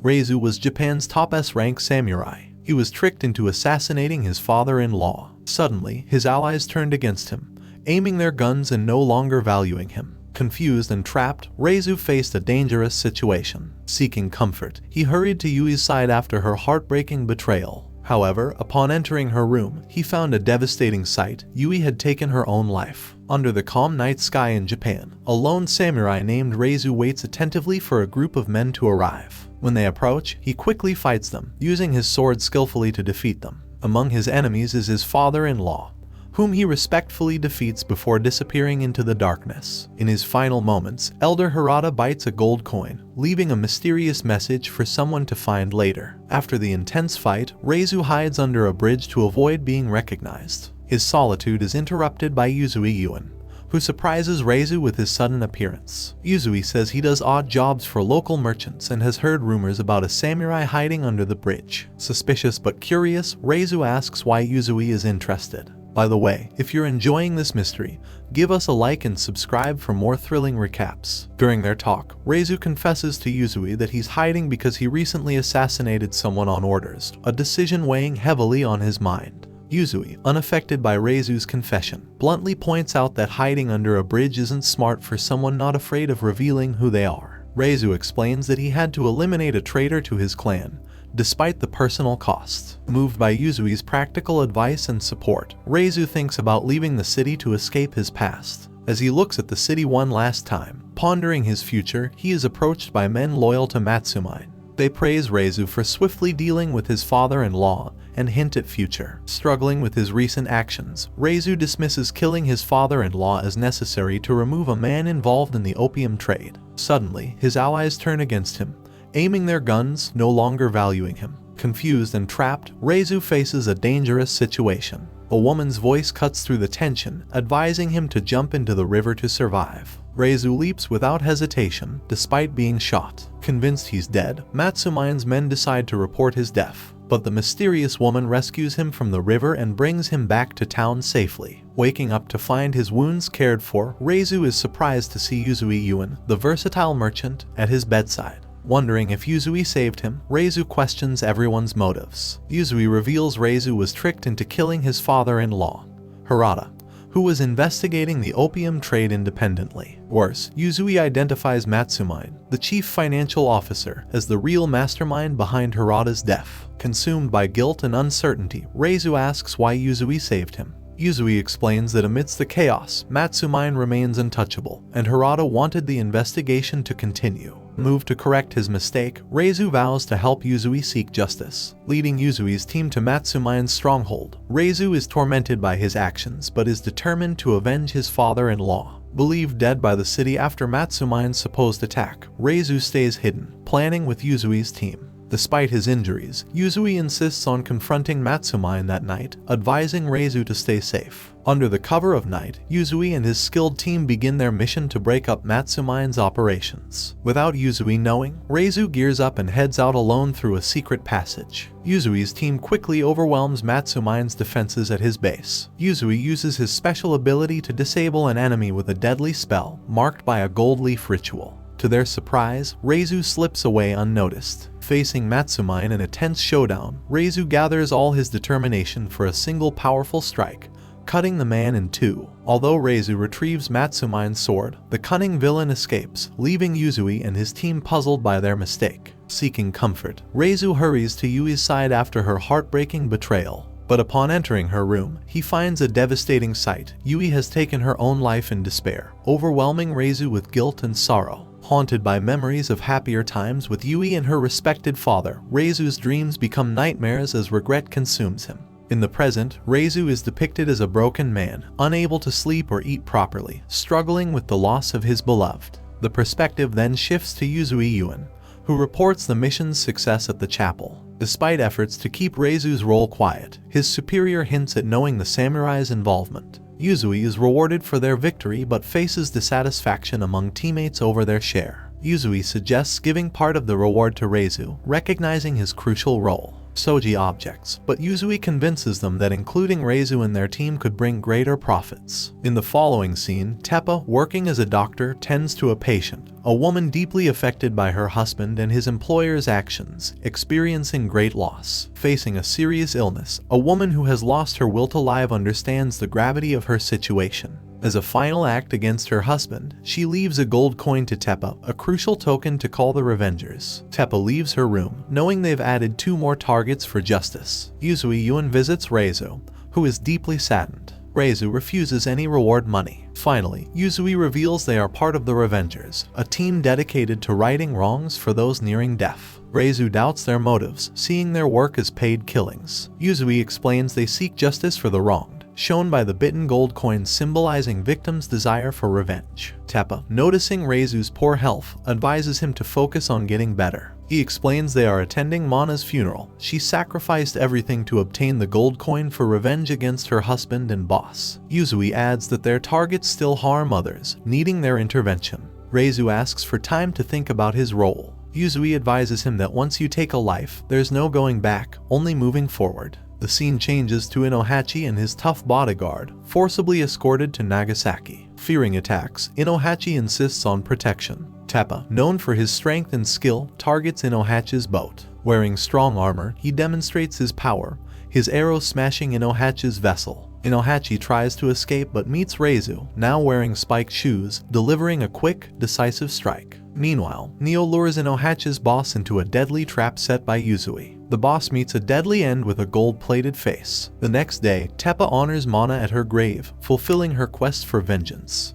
Reizu was Japan's top S-rank samurai. He was tricked into assassinating his father-in-law. Suddenly, his allies turned against him, aiming their guns and no longer valuing him. Confused and trapped, Reizu faced a dangerous situation. Seeking comfort, he hurried to Yui's side after her heartbreaking betrayal. However, upon entering her room, he found a devastating sight. Yui had taken her own life. Under the calm night sky in Japan, a lone samurai named Reizu waits attentively for a group of men to arrive. When they approach, he quickly fights them, using his sword skillfully to defeat them. Among his enemies is his father-in-law, whom he respectfully defeats before disappearing into the darkness. In his final moments, Elder Harada bites a gold coin, leaving a mysterious message for someone to find later. After the intense fight, Reizu hides under a bridge to avoid being recognized. His solitude is interrupted by Yuzui Yuen, who surprises Reizu with his sudden appearance. Yuzui says he does odd jobs for local merchants and has heard rumors about a samurai hiding under the bridge. Suspicious but curious, Reizu asks why Yuzui is interested. By the way, if you're enjoying this mystery, give us a like and subscribe for more thrilling recaps. During their talk, Reizu confesses to Yuzui that he's hiding because he recently assassinated someone on orders, a decision weighing heavily on his mind. Yuzui, unaffected by Reizu's confession, bluntly points out that hiding under a bridge isn't smart for someone not afraid of revealing who they are. Reizu explains that he had to eliminate a traitor to his clan, despite the personal costs. Moved by Yuzui's practical advice and support, Reizu thinks about leaving the city to escape his past. As he looks at the city one last time, pondering his future, he is approached by men loyal to Matsumine. They praise Reizu for swiftly dealing with his father-in-law and hint at future. Struggling with his recent actions, Reizu dismisses killing his father-in-law as necessary to remove a man involved in the opium trade. Suddenly, his allies turn against him, aiming their guns, no longer valuing him. Confused and trapped, Reizu faces a dangerous situation. A woman's voice cuts through the tension, advising him to jump into the river to survive. Reizu leaps without hesitation, despite being shot. Convinced he's dead, Matsumine's men decide to report his death, but the mysterious woman rescues him from the river and brings him back to town safely. Waking up to find his wounds cared for, Reizu is surprised to see Yuzui Yuen, the versatile merchant, at his bedside. Wondering if Yuzui saved him, Reizu questions everyone's motives. Yuzui reveals Reizu was tricked into killing his father-in-law, Harada, who was investigating the opium trade independently. Worse, Yuzui identifies Matsumine, the chief financial officer, as the real mastermind behind Harada's death. Consumed by guilt and uncertainty, Reizu asks why Yuzui saved him. Yuzui explains that amidst the chaos, Matsumine remains untouchable, and Harada wanted the investigation to continue. Moved to correct his mistake, Reizu vows to help Yuzui seek justice. Leading Yuzui's team to Matsumine's stronghold, Reizu is tormented by his actions but is determined to avenge his father-in-law. Believed dead by the city after Matsumine's supposed attack, Reizu stays hidden, planning with Yuzui's team. Despite his injuries, Yuzui insists on confronting Matsumine that night, advising Reizu to stay safe. Under the cover of night, Yuzui and his skilled team begin their mission to break up Matsumine's operations. Without Yuzui knowing, Reizu gears up and heads out alone through a secret passage. Yuzui's team quickly overwhelms Matsumine's defenses at his base. Yuzui uses his special ability to disable an enemy with a deadly spell, marked by a gold leaf ritual. To their surprise, Reizu slips away unnoticed. Facing Matsumine in a tense showdown, Reizu gathers all his determination for a single powerful strike, cutting the man in two. Although Reizu retrieves Matsumine's sword, the cunning villain escapes, leaving Yuzui and his team puzzled by their mistake. Seeking comfort, Reizu hurries to Yui's side after her heartbreaking betrayal. But upon entering her room, he finds a devastating sight. Yui has taken her own life in despair, overwhelming Reizu with guilt and sorrow. Haunted by memories of happier times with Yui and her respected father, Reizu's dreams become nightmares as regret consumes him. In the present, Reizu is depicted as a broken man, unable to sleep or eat properly, struggling with the loss of his beloved. The perspective then shifts to Yuzui Yuen, who reports the mission's success at the chapel. Despite efforts to keep Reizu's role quiet, his superior hints at knowing the samurai's involvement. Yuzui is rewarded for their victory but faces dissatisfaction among teammates over their share. Yuzui suggests giving part of the reward to Reizu, recognizing his crucial role. Soji objects, but Yuzui convinces them that including Reizu in their team could bring greater profits. In the following scene, Teppa, working as a doctor, tends to a patient, a woman deeply affected by her husband and his employer's actions, experiencing great loss. Facing a serious illness, a woman who has lost her will to live understands the gravity of her situation. As a final act against her husband, she leaves a gold coin to Teppa, a crucial token to call the Revengers. Teppa leaves her room, knowing they've added 2 more targets for justice. Yuzui Yuan visits Reizu, who is deeply saddened. Reizu refuses any reward money. Finally, Yuzui reveals they are part of the Revengers, a team dedicated to righting wrongs for those nearing death. Reizu doubts their motives, seeing their work as paid killings. Yuzui explains they seek justice for the wronged, shown by the bitten gold coin symbolizing victims' desire for revenge. Teppa, noticing Reizu's poor health, advises him to focus on getting better. He explains they are attending Mana's funeral. She sacrificed everything to obtain the gold coin for revenge against her husband and boss. Yuzui adds that their targets still harm others, needing their intervention. Reizu asks for time to think about his role. Yuzui advises him that once you take a life, there's no going back, only moving forward. The scene changes to Inohachi and his tough bodyguard, forcibly escorted to Nagasaki. Fearing attacks, Inohachi insists on protection. Teppa, known for his strength and skill, targets Inohachi's boat. Wearing strong armor, he demonstrates his power, his arrow smashing Inohachi's vessel. Inohachi tries to escape but meets Reizu, now wearing spiked shoes, delivering a quick, decisive strike. Meanwhile, Neo lures Inohachi's boss into a deadly trap set by Yuzui. The boss meets a deadly end with a gold-plated face. The next day, Teppa honors Mana at her grave, fulfilling her quest for vengeance.